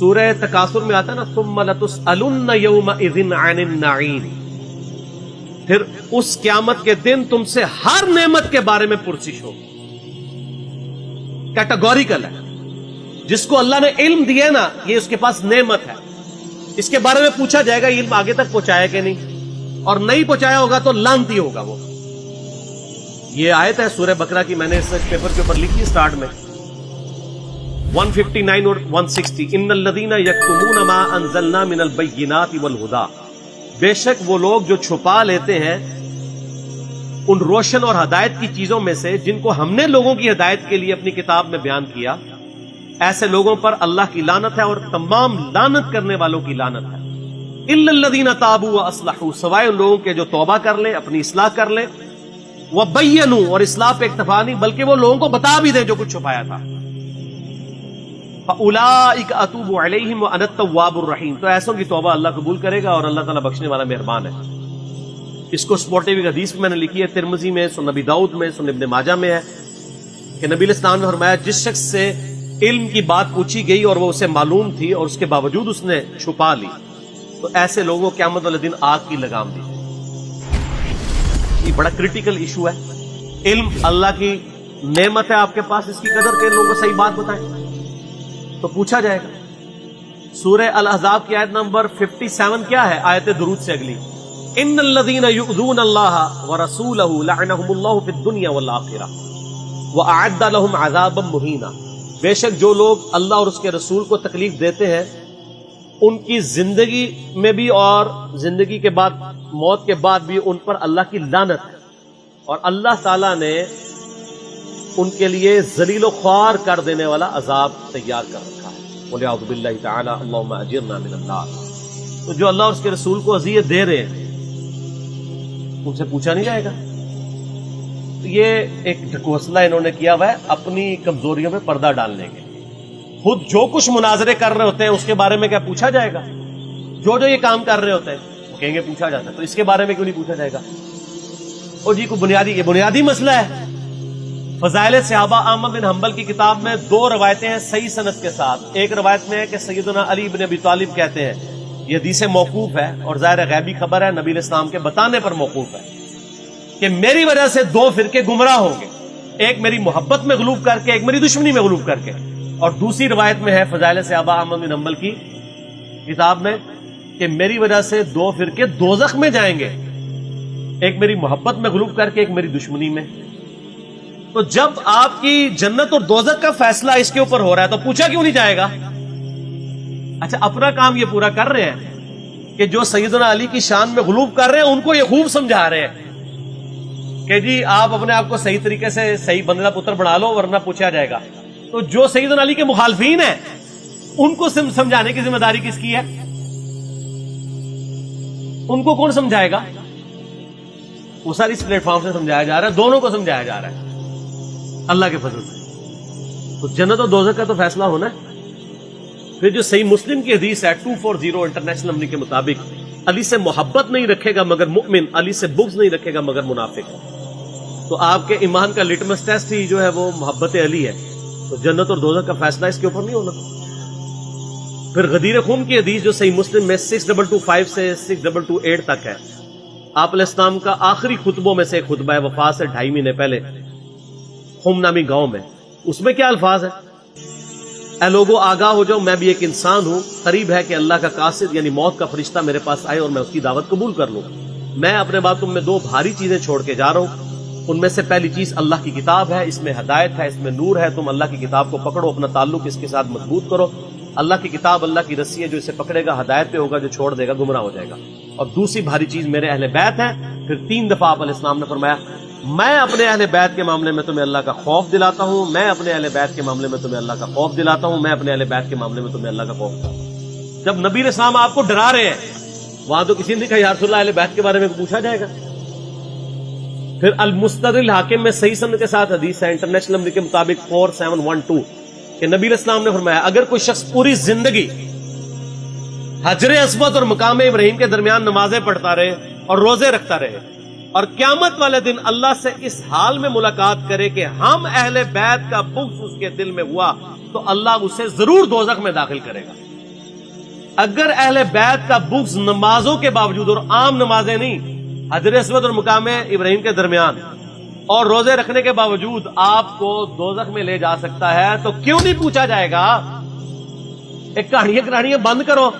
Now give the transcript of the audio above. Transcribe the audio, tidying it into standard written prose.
سورہ تکاثر میں آتا ہے نا ثم لتسألن یومئذ عن النعیم، پھر اس قیامت کے دن تم سے ہر نعمت کے بارے میں پرسش ہوگی. کیٹاگوریکل ہے. جس کو اللہ نے علم دیا ہے نا، یہ اس کے پاس نعمت ہے، اس کے بارے میں پوچھا جائے گا علم آگے تک پہنچایا کہ نہیں، اور نہیں پہنچایا ہوگا تو لعنتی ہوگا وہ. یہ آیت ہے سورہ بقرہ کی، میں نے اس پیپر کے اوپر لکھی سٹارٹ میں 159 اور 160. ان الذین یکتمون ما انزلنا من البینات والہدی، بے شک وہ لوگ جو چھپا لیتے ہیں ان روشن اور ہدایت کی چیزوں میں سے جن کو ہم نے لوگوں کی ہدایت کے لیے اپنی کتاب میں بیان کیا، ایسے لوگوں پر اللہ کی لعنت ہے اور تمام لعنت کرنے والوں کی لعنت ہے. الا الذین تابوا واصلحوا، سوائے ان لوگوں کے جو توبہ کر لیں، اپنی اصلاح کر لیں، وبینوا، اور اصلاح پہ اکتفا نہیں بلکہ وہ لوگوں کو بتا بھی دیں جو کچھ چھپایا تھا. فاولئک اتوب علیہم وانا التواب الرحیم، تو ایسوں کی توبہ اللہ قبول کرے گا اور اللہ تعالیٰ بخشنے والا مہربان ہے. اس کو سپورٹیو ایک حدیث میں نے لکھی ہے، ترمذی میں، سنن نبی داؤد میں، سنن ابن ماجہ میں ہے کہ نبی علیہ السلام نے فرمایا جس شخص سے علم کی بات پوچھی گئی اور وہ اسے معلوم تھی اور اس کے باوجود اس نے چھپا لی، تو ایسے لوگوں قیامت والے دن آگ کی لگام دی. یہ بڑا کریٹیکل ایشو ہے. علم اللہ کی نعمت ہے آپ کے پاس، اس کی قدر کے لوگوں کو صحیح بات بتائیں تو پوچھا جائے گا. سورہ الاحزاب کی آیت نمبر 57 کیا ہے؟ آیت درود سے اگلی، ان الذین یؤذون اللہ ورسولہ لعنہم اللہ فی الدنیا والآخرہ واعد لهم عذابا مہینا، بے شک جو لوگ اللہ اور اس کے رسول کو تکلیف دیتے ہیں ان کی زندگی میں بھی اور زندگی کے بعد، موت کے بعد بھی ان پر اللہ کی لعنت ہے، اور اللہ تعالیٰ نے ان کے لیے ذلیل و خوار کر دینے والا عذاب تیار کر رکھا ہے. وَلِعَوْذُ بِاللَّهِ تَعَالَى اللَّهُمَّ أَجِرْنَا مِنَ النَّارِ. تو جو اللہ اور اس کے رسول کو اذیت دے رہے ہیں ان سے پوچھا نہیں جائے گا. تو یہ ایک ڈھکوسلا انہوں نے کیا ہوا ہے اپنی کمزوریوں میں پردہ ڈالنے کے. خود جو کچھ مناظرے کر رہے ہوتے ہیں اس کے بارے میں کیا پوچھا جائے گا؟ جو یہ کام کر رہے ہوتے ہیں وہ کہیں گے پوچھا جاتا ہے، تو اس کے بارے میں کیوں نہیں پوچھا جائے گا؟ اور جی کوئی یہ بنیادی مسئلہ ہے. فضائل صحابہ احمد بن حنبل کی کتاب میں 2 روایتیں ہیں صحیح سند کے ساتھ. ایک روایت میں ہے کہ سیدنا علی بن ابی طالب کہتے ہیں، یہ حدیث موقوف ہے اور ظاہر غیبی خبر ہے، نبی علیہ السلام کے بتانے پر موقوف ہے، کہ میری وجہ سے 2 فرقے گمراہ ہوں گے، ایک میری محبت میں غلوب کر کے، ایک میری دشمنی میں غلوب کر کے. اور دوسری روایت میں ہے فضائل صحابہ احمد بن حنبل کی کتاب میں کہ میری وجہ سے 2 فرقے دوزخ میں جائیں گے، ایک میری محبت میں غلوب کر کے، ایک میری دشمنی میں. تو جب آپ کی جنت اور دوزخ کا فیصلہ اس کے اوپر ہو رہا ہے تو پوچھا کیوں نہیں جائے گا؟ اچھا اپنا کام یہ پورا کر رہے ہیں کہ جو سیدنا علی کی شان میں غلوب کر رہے ہیں ان کو یہ خوب سمجھا رہے ہیں کہ جی آپ اپنے آپ کو صحیح طریقے سے صحیح بندہ پتر بنا لو ورنہ پوچھا جائے گا. تو جو سیدنا علی کے مخالفین ہیں ان کو سمجھانے کی ذمہ داری کس کی ہے؟ ان کو کون سمجھائے گا؟ وہ ساری اس پلیٹ فارم سے سمجھایا جا رہا ہے، دونوں کو سمجھایا جا رہا ہے اللہ کے فضل سے. تو جنت اور دوزخ کا تو فیصلہ ہونا ہے. پھر جو صحیح مسلم کی حدیث ہے 240 انٹرنیشنل نمبر کے مطابق، علی سے محبت نہیں رکھے گا مگر مؤمن، علی سے بغض نہیں رکھے گا مگر منافق. تو آپ کے ایمان کا لٹمس ٹیسٹ ہی جو ہے وہ محبت علی ہے. تو جنت اور دوزخ کا فیصلہ اس کے اوپر نہیں ہونا. پھر غدیر خون کی حدیث جو صحیح مسلم میں 6225 سے 6228 تک ہے، آپ علیہ السلام کا آخری خطبوں میں سے ایک خطبہ ہے وفات سے 2.5 مہینے پہلے خم نامی گاؤں میں. اس میں کیا الفاظ ہیں؟ اے لوگوں آگاہ ہو جاؤ، میں بھی ایک انسان ہوں، قریب ہے کہ اللہ کا قاصد یعنی موت کا فرشتہ میرے پاس آئے اور میں اس کی دعوت قبول کر لوں. میں اپنے بعد تم میں 2 بھاری چیزیں چھوڑ کے جا رہا ہوں. ان میں سے پہلی چیز اللہ کی کتاب ہے، اس میں ہدایت ہے، اس میں نور ہے. تم اللہ کی کتاب کو پکڑو، اپنا تعلق اس کے ساتھ مضبوط کرو. اللہ کی کتاب اللہ کی رسی ہے، جو اسے پکڑے گا ہدایت پہ ہوگا، جو چھوڑ دے گا گمراہ ہو جائے گا. اور دوسری بھاری چیز میرے اہل بیت ہے. پھر 3 دفعہ آپ علیہ السلام نے فرمایا میں اپنے اہل بیت کے معاملے میں تمہیں اللہ کا خوف دلاتا ہوں، میں اپنے اہل بیت کے معاملے میں تمہیں اللہ کا خوف دلاتا ہوں، میں اپنے اہل بیت کے معاملے میں تمہیں اللہ کا خوف دلاتا ہوں. جب نبی علیہ السلام آپ کو ڈرا رہے ہیں وہاں تو کسی نے کہا یا رسول اللہ اہل بیت کے بارے میں پوچھا جائے گا. پھر المستدرک الحاکم میں صحیح سند کے ساتھ حدیث ہے انٹرنیشنل نمبر کے مطابق 4712 کہ نبی علیہ السلام نے فرمایا اگر کوئی شخص پوری زندگی حجر اسود اور مقام ابراہیم کے درمیان نمازیں پڑھتا رہے اور روزے رکھتا رہے اور قیامت والے دن اللہ سے اس حال میں ملاقات کرے کہ ہم اہل بیت کا بغض اس کے دل میں ہوا، تو اللہ اسے ضرور دوزخ میں داخل کرے گا. اگر اہل بیت کا بغض نمازوں کے باوجود، اور عام نمازیں نہیں، حجر اسود اور مقام ابراہیم کے درمیان، اور روزے رکھنے کے باوجود آپ کو دوزخ میں لے جا سکتا ہے، تو کیوں نہیں پوچھا جائے گا؟ ایک کہانیاں بند کرو،